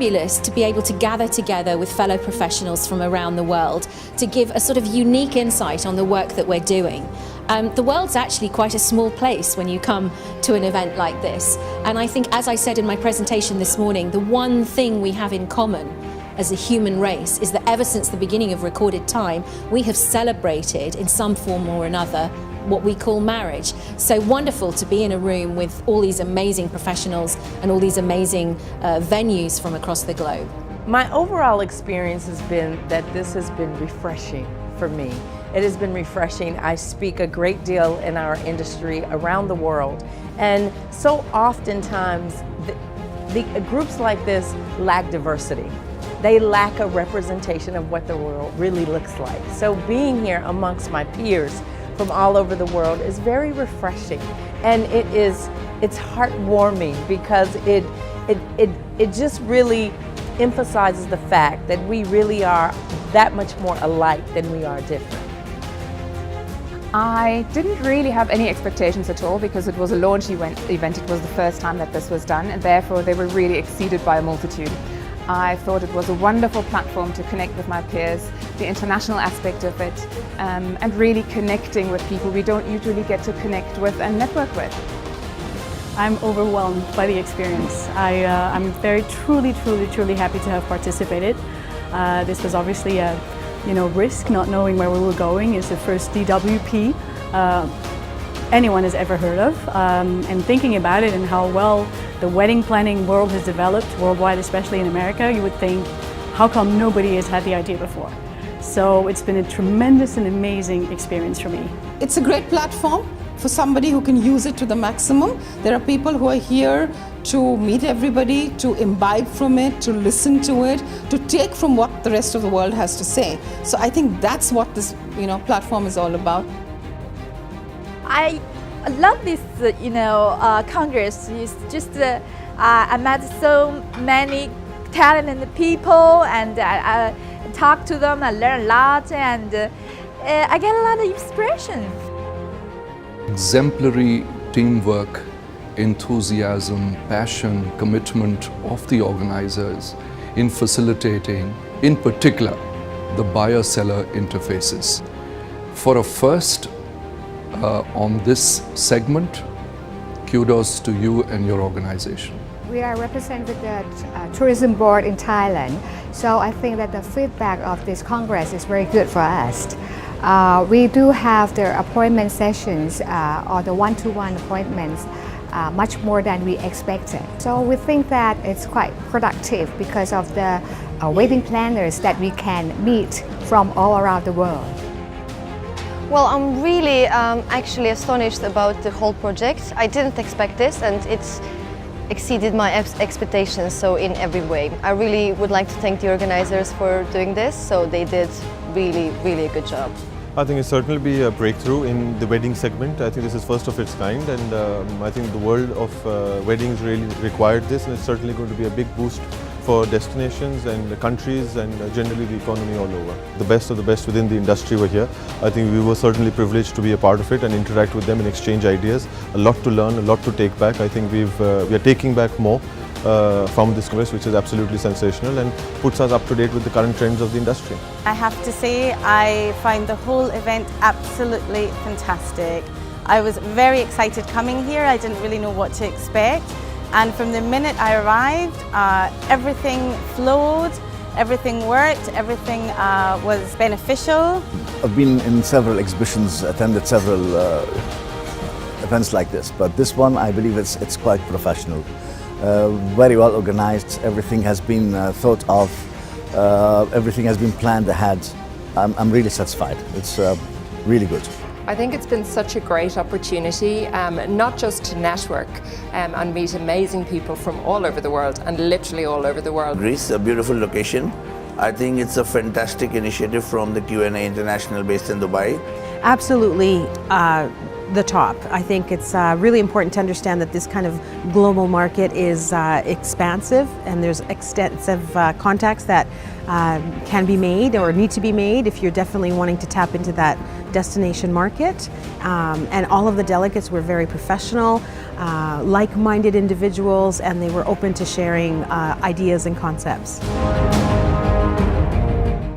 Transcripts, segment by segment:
fabulous to be able to gather together with fellow professionals from around the world to give a sort of unique insight on the work that we're doing. The world's actually quite a small place when you come to an event like this. And I think, as I said in my presentation this morning, the one thing we have in common as a human race is that ever since the beginning of recorded time, we have celebrated in some form or another what we call marriage. So wonderful to be in a room with all these amazing professionals and all these amazing venues from across the globe. My overall experience has been that this has been refreshing for me. It has been refreshing. I speak a great deal in our industry around the world, and so oftentimes the groups like this lack diversity. They lack a representation of what the world really looks like. So being here amongst my peers from all over the world is very refreshing, and it's heartwarming because it just really emphasizes the fact that we really are that much more alike than we are different. I didn't really have any expectations at all because it was a launch event. It was the first time that this was done, and therefore they were really exceeded by a multitude. I thought it was a wonderful platform to connect with my peers, the international aspect of it, and really connecting with people we don't usually get to connect with and network with. I'm overwhelmed by the experience. I'm very truly happy to have participated. This was obviously a risk, not knowing where we were going. It's the first DWP anyone has ever heard of. And thinking about it and how well the wedding planning world has developed worldwide, especially in America, you would think, how come nobody has had the idea before? So it's been a tremendous and amazing experience for me. It's a great platform for somebody who can use it to the maximum. There are people who are here to meet everybody, to imbibe from it, to listen to it, to take from what the rest of the world has to say. So I think that's what this platform is all about. I love this Congress. It's just I met so many talented people, and I talk to them, I learn a lot, and I get a lot of inspiration. Exemplary teamwork, enthusiasm, passion, commitment of the organizers in facilitating, in particular, the buyer-seller interfaces. For a first on this segment, kudos to you and your organization. We are representing the tourism board in Thailand, so I think that the feedback of this Congress is very good for us. We do have the appointment sessions or the one-to-one appointments much more than we expected. So we think that it's quite productive because of the wedding planners that we can meet from all around the world. Well, I'm really actually astonished about the whole project. I didn't expect this, and it's exceeded my expectations so in every way. I really would like to thank the organizers for doing this, so they did really a good job. I think it certainly be a breakthrough in the wedding segment. I think this is first of its kind, and I think the world of weddings really required this, and it's certainly going to be a big boost for destinations and countries and generally the economy all over. The best of the best within the industry were here. I think we were certainly privileged to be a part of it and interact with them and exchange ideas. A lot to learn, a lot to take back. I think we are taking back more from this Congress, which is absolutely sensational and puts us up to date with the current trends of the industry. I have to say, I find the whole event absolutely fantastic. I was very excited coming here. I didn't really know what to expect. And from the minute I arrived, everything flowed, everything worked, everything was beneficial. I've been in several exhibitions, attended several events like this, but this one I believe it's quite professional. Very well organized, everything has been thought of, everything has been planned ahead. I'm really satisfied. It's really good. I think it's been such a great opportunity, not just to network and meet amazing people from all over the world, and literally all over the world. Greece, a beautiful location. I think it's a fantastic initiative from the Q&A International based in Dubai. Absolutely the top. I think it's really important to understand that this kind of global market is expansive, and there's extensive contacts that can be made or need to be made if you're definitely wanting to tap into that destination market. And all of the delegates were very professional, like-minded individuals, and they were open to sharing ideas and concepts.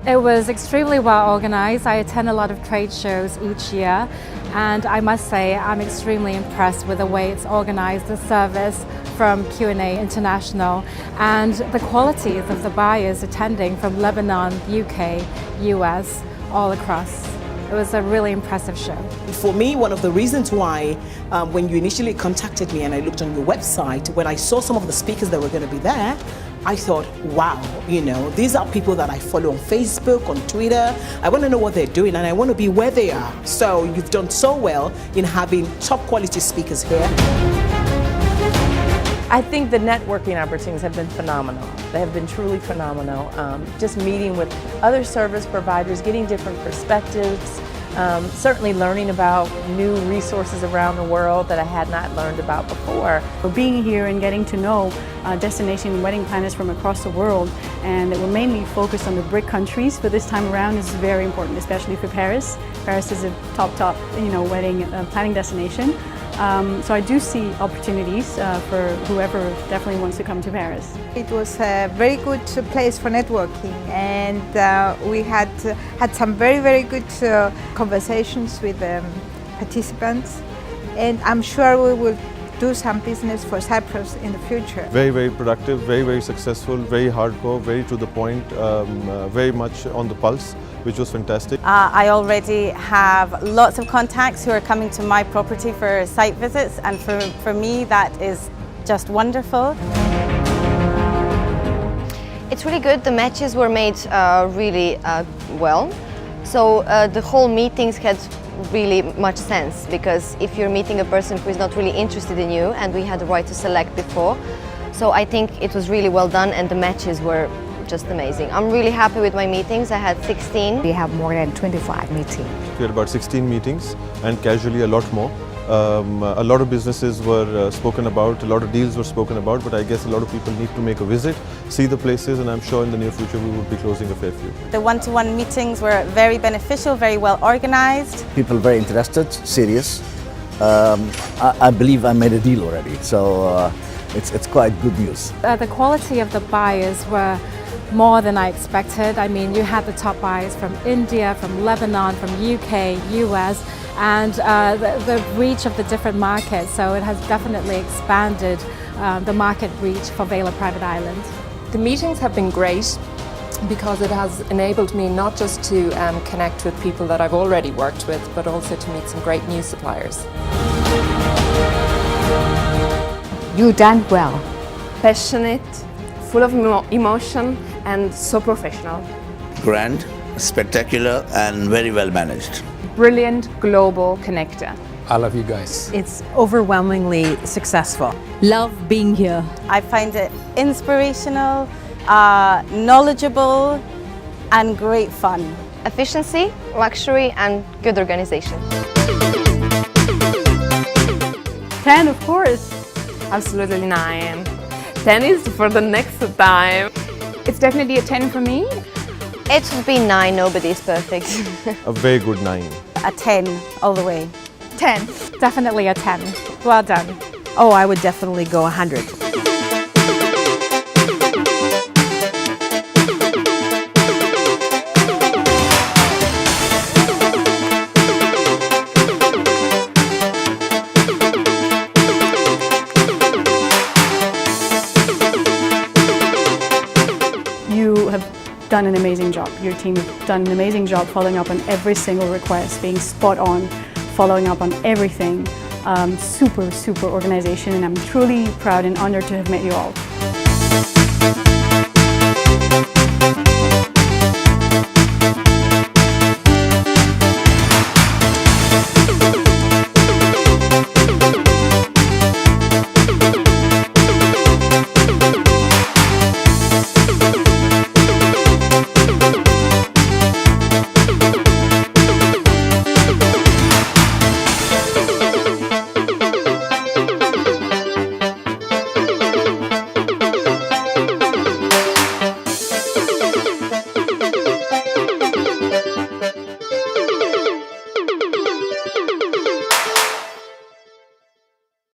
It was extremely well organized. I attend a lot of trade shows each year, and I must say I'm extremely impressed with the way it's organized, the service from Q&A International, and the qualities of the buyers attending from Lebanon, UK, US, all across. It was a really impressive show. For me, one of the reasons why when you initially contacted me and I looked on your website, when I saw some of the speakers that were going to be there, I thought, wow, you know, these are people that I follow on Facebook, on Twitter. I want to know what they're doing and I want to be where they are. So you've done so well in having top quality speakers here. I think the networking opportunities have been phenomenal. They have been truly phenomenal. Just meeting with other service providers, getting different perspectives, certainly learning about new resources around the world that I had not learned about before. Being here and getting to know destination wedding planners from across the world, and that we're mainly focused on the BRIC countries for this time around, is very important, especially for Paris. Paris is a top, wedding planning destination. So I do see opportunities for whoever definitely wants to come to Paris. It was a very good place for networking, and we had some very, very good conversations with participants, and I'm sure we will do some business for Cyprus in the future. Very, very productive, very, very successful, very hardcore, very to the point, very much on the pulse, which was fantastic. I already have lots of contacts who are coming to my property for site visits, and for me that is just wonderful. It's really good. The matches were made really well. So the whole meetings had really much sense, because if you're meeting a person who is not really interested in you, and we had the right to select before, so I think it was really well done, and the matches were just amazing. I'm really happy with my meetings. I had 16. We have more than 25 meetings. We had about 16 meetings, and casually a lot more. A lot of businesses were spoken about, a lot of deals were spoken about, but I guess a lot of people need to make a visit, see the places, and I'm sure in the near future we will be closing a fair few. The one-to-one meetings were very beneficial, very well organized. People very interested, serious. I believe I made a deal already, so it's quite good news. The quality of the buyers were more than I expected. I mean, you had the top buyers from India, from Lebanon, from UK, US, and the reach of the different markets. So it has definitely expanded the market reach for Vela Private Island. The meetings have been great because it has enabled me not just to connect with people that I've already worked with, but also to meet some great new suppliers. You done well. Passionate, full of emotion, and so professional. Grand, spectacular, and very well managed. Brilliant global connector. I love you guys. It's overwhelmingly successful. Love being here. I find it inspirational, knowledgeable, and great fun. Efficiency, luxury, and good organization. 10, of course. Absolutely 9. 10 is for the next time. It's definitely a 10 for me. It should be 9, nobody is perfect. A very good 9. A 10 all the way. 10. Definitely a 10. Well done. Oh, I would definitely go 100. You have done an amazing job. Your team have done an amazing job following up on every single request, being spot on, following up on everything. Super organization, and I'm truly proud and honored to have met you all.